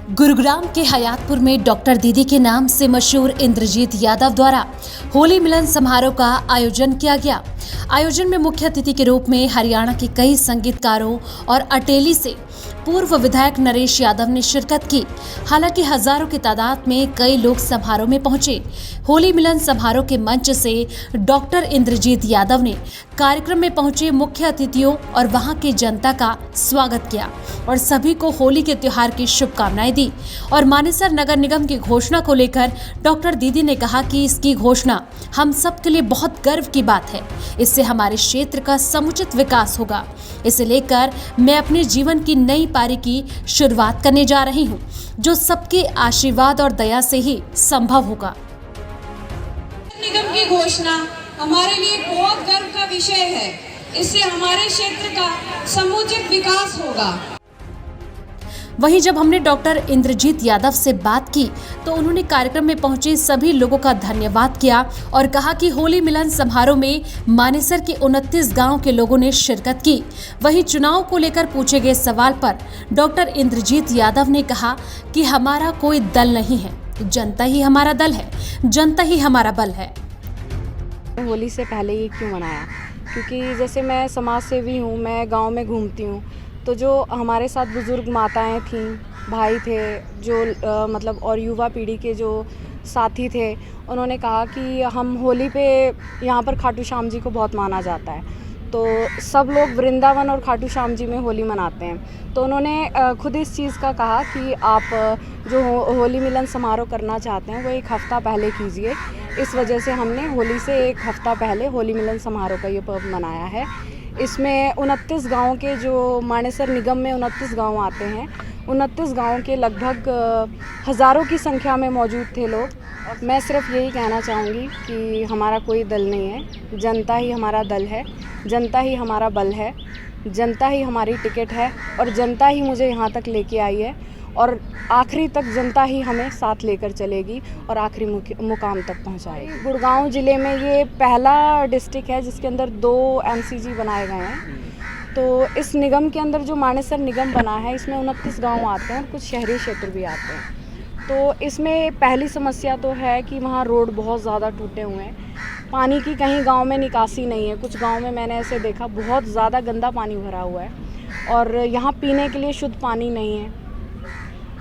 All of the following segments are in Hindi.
गुरुग्राम के हयातपुर में डॉक्टर दीदी के नाम से मशहूर इंद्रजीत यादव द्वारा होली मिलन समारोह का आयोजन किया गया। आयोजन में मुख्य अतिथि के रूप में हरियाणा के कई संगीतकारों और अटेली से पूर्व विधायक नरेश यादव ने शिरकत की। हालांकि हजारों की तादाद में कई लोग समारोह में पहुंचे। होली मिलन समारोह के मंच से डॉक्टर इंद्रजीत यादव ने कार्यक्रम में पहुंचे मुख्य अतिथियों और वहां की जनता का स्वागत किया और सभी को होली के त्योहार की शुभकामनाएं दी। और मानेसर नगर निगम की घोषणा को लेकर डॉक्टर दीदी ने कहा कि इसकी घोषणा हम सब के लिए बहुत गर्व की बात है। इससे हमारे क्षेत्र का समुचित विकास होगा। इसे लेकर मैं अपने जीवन की नई पारी की शुरुआत करने जा रही हूं, जो सबके आशीर्वाद और दया से ही संभव होगा। निगम की घोषणा हमारे लिए बहुत गर्व का विषय है। इससे हमारे क्षेत्र का समुचित विकास होगा। वहीं जब हमने डॉक्टर इंद्रजीत यादव से बात की तो उन्होंने कार्यक्रम में पहुंचे सभी लोगों का धन्यवाद किया और कहा कि होली मिलन समारोह में मानेसर के 29 गांव के लोगों ने शिरकत की। वहीं चुनाव को लेकर पूछे गए सवाल पर डॉक्टर इंद्रजीत यादव ने कहा कि हमारा कोई दल नहीं है, जनता ही हमारा दल है, जनता ही हमारा बल है। होली से पहले ये क्यों मनाया? क्योंकि जैसे मैं समाज सेवी हूँ, मैं गांव में घूमती हूँ, तो जो हमारे साथ बुज़ुर्ग माताएं थीं, भाई थे, जो मतलब और युवा पीढ़ी के जो साथी थे, उन्होंने कहा कि हम होली पे यहाँ पर खाटू श्याम जी को बहुत माना जाता है, तो सब लोग वृंदावन और खाटू श्याम जी में होली मनाते हैं। तो उन्होंने खुद इस चीज़ का कहा कि आप जो होली मिलन समारोह करना चाहते हैं वो एक हफ़्ता पहले कीजिए। इस वजह से हमने होली से एक हफ़्ता पहले होली मिलन समारोह का ये पर्व मनाया है। इसमें 29 गाँव के, जो मानेसर निगम में 29 गाँव आते हैं, 29 गाँव के लगभग हज़ारों की संख्या में मौजूद थे लोग। मैं सिर्फ यही कहना चाहूँगी कि हमारा कोई दल नहीं है, जनता ही हमारा दल है, जनता ही हमारा बल है, जनता ही हमारी टिकट है और जनता ही मुझे यहाँ तक लेके आई है और आखिरी तक जनता ही हमें साथ लेकर चलेगी और आखिरी मुकाम तक पहुँचाएगी। गुड़गांव ज़िले में ये पहला डिस्ट्रिक्ट है जिसके अंदर 2 MCG बनाए गए हैं। तो इस निगम के अंदर जो मानेसर निगम बना है, इसमें 29 गांव आते हैं और कुछ शहरी क्षेत्र भी आते हैं। तो इसमें पहली समस्या तो है कि वहाँ रोड बहुत ज़्यादा टूटे हुए हैं, पानी की कहीं गांव में निकासी नहीं है। कुछ गांव में मैंने ऐसे देखा बहुत ज़्यादा गंदा पानी भरा हुआ है और यहाँ पीने के लिए शुद्ध पानी नहीं है।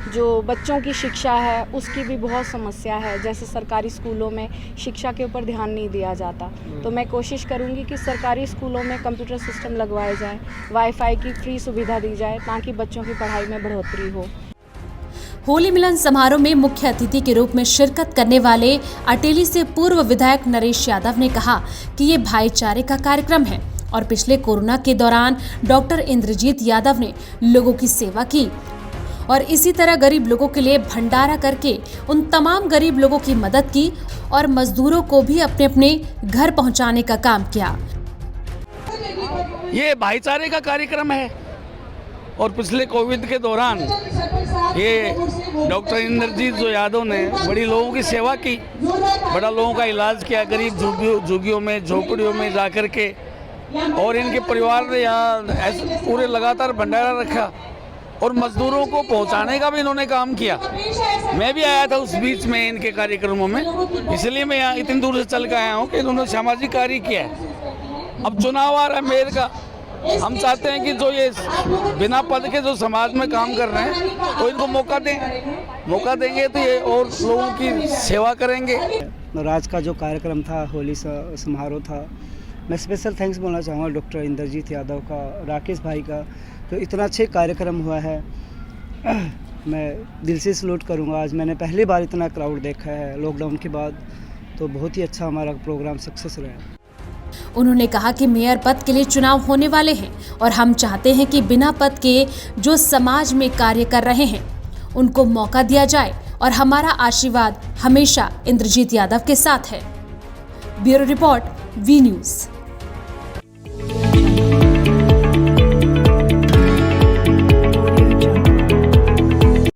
जो बच्चों की शिक्षा है उसकी भी बहुत समस्या है, जैसे सरकारी स्कूलों में शिक्षा के ऊपर ध्यान नहीं दिया जाता। तो मैं कोशिश करूंगी कि सरकारी स्कूलों में कंप्यूटर सिस्टम लगवाए जाए, वाईफाई की फ्री सुविधा दी जाए ताकि बच्चों की पढ़ाई में बढ़ोतरी हो। होली मिलन समारोह में मुख्य अतिथि के रूप में शिरकत करने वाले अटेली से पूर्व विधायक नरेश यादव ने कहा कि ये भाईचारे का कार्यक्रम है और पिछले कोरोना के दौरान डॉक्टर इंद्रजीत यादव ने लोगों की सेवा की और इसी तरह गरीब लोगों के लिए भंडारा करके उन तमाम गरीब लोगों की मदद की और मजदूरों को भी अपने अपने घर पहुंचाने का काम किया। ये भाईचारे का कार्यक्रम है और पिछले कोविड के दौरान ये डॉक्टर इंद्रजीत यादव ने बड़ी लोगों की सेवा की, बड़ा लोगों का इलाज किया, गरीब झुग्गियों में, झोपड़ियों में जा कर के, और इनके परिवार ने यहाँ पूरे लगातार भंडारा रखा और मजदूरों को पहुंचाने का भी इन्होंने काम किया। मैं भी आया था उस बीच में इनके कार्यक्रमों में, इसलिए मैं यहाँ इतनी दूर से चल के आया हूँ कि इन्होंने सामाजिक कार्य किया है। अब चुनाव आ रहा है मेयर का, हम चाहते हैं कि जो ये बिना पद के जो समाज में काम कर रहे हैं तो इनको मौका दें, मौका देंगे तो ये और लोगों की सेवा करेंगे। आज का जो कार्यक्रम था, होली समारोह था, मैं स्पेशल थैंक्स बोलना चाहूँगा डॉक्टर इंद्रजीत यादव का, राकेश भाई का, तो इतना अच्छे कार्यक्रम हुआ है। मैं दिल से सलूट करूँगा। आज मैंने पहली बार इतना क्राउड देखा है लॉकडाउन के बाद, तो बहुत ही अच्छा हमारा प्रोग्राम सक्सेस रहा। उन्होंने कहा कि मेयर पद के लिए चुनाव होने वाले हैं और हम चाहते हैं कि बिना पद के जो समाज में कार्य कर रहे हैं उनको मौका दिया जाए और हमारा आशीर्वाद हमेशा इंद्रजीत यादव के साथ है। Bureau report, V news.